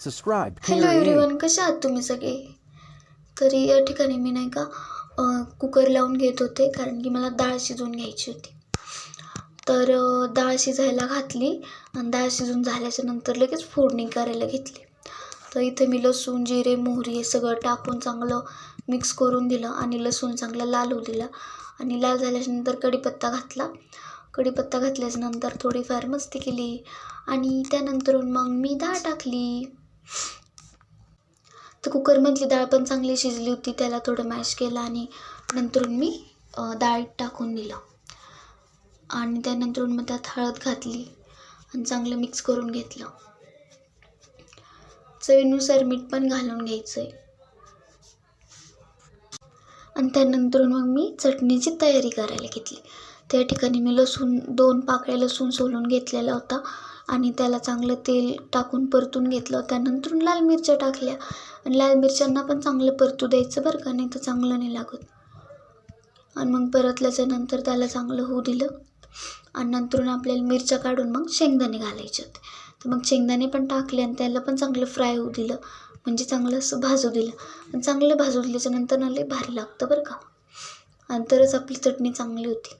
Subscribe. Hello Carrie A. Everyone, कशा आहात तुम्ही सगळे? तरी या ठिकाणी मी नाही का कुकर लावून घेत होते, कारण की मला डाळ शिजवून घ्यायची होती. तर डाळ शिजायला घातली आणि डाळ शिजून झाल्याच्या नंतर लगेच फोडणी करायला घेतली. तर इथे मी लसूण, जिरे, मोहरी हे सगळं टाकून चांगलं मिक्स करून दिलं आणि लसूण चांगला लाल होऊ दिला आणि लाल झाल्याच्यानंतर कढीपत्ता घातला. कढीपत्ता घातल्याच्यानंतर थोडीफार मस्ती केली आणि त्यानंतरून मग मी डाळ टाकली. तर कुकरमधली डाळ पण चांगली शिजली होती, त्याला थोडं मॅश केलं आणि नंतरून मी डाळीत टाकून दिलं आणि त्यानंतरून मग त्यात हळद घातली आणि चांगलं मिक्स करून घेतलं. चवीनुसार मीठ पण घालून घ्यायचं आहे आणि त्यानंतरून मग मी चटणीची तयारी करायला घेतली. त्या ठिकाणी मी लसूण 2 पाकळ्या लसूण सोलून घेतलेला होता आणि त्याला चांगलं तेल टाकून परतून घेतलं. त्यानंतर लाल मिरच्या टाकल्या आणि लाल मिरच्यांना पण चांगलं परतू द्यायचं बरं का, नाही तर चांगलं नाही लागत. आणि मग परतल्याच्या नंतर त्याला चांगलं होऊ दिलं आणि नंतरून आपल्याला मिरच्या काढून मग शेंगदाणे घालायचे होते. तर मग शेंगदाणे पण टाकले आणि त्याला पण चांगलं फ्राय होऊ दिलं, म्हणजे चांगलं असं भाजू दिलं. आणि चांगलं भाजू दिल्याच्या नंतर ना लई भारी लागतं बरं का, आणि तरच आपली चटणी चांगली होती.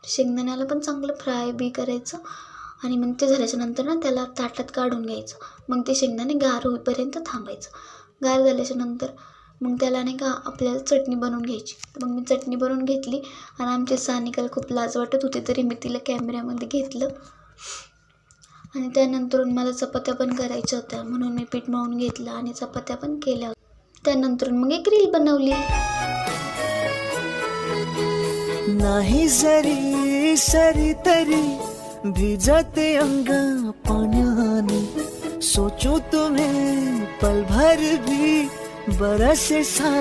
शेंगदाण्याला पण चांगलं फ्राय बी करायचं आणि मग ते झाल्याच्या नंतर ना त्याला ताटात काढून घ्यायचं. मग ते शेंगदाणे गार होईपर्यंत थांबायचं. गार झाल्याच्या नंतर मग त्याला नाही का आपल्याला चटणी बनवून घ्यायची. तर मग मी चटणी बनवून घेतली आणि आमच्या सानिकाला खूप लाज वाटत होती, तरी मी तिला कॅमेऱ्यामध्ये घेतलं. आणि त्यानंतरून मला चपात्या पण करायच्या होत्या, म्हणून मी पीठ मळून घेतलं आणि चपात्या पण केल्या होत्या. त्यानंतरून मग एक रील बनवली. नाही जरी सरी तरी भिजते अंग पाण्याने, सोचो तुम्हें पल भर भी बरसे सा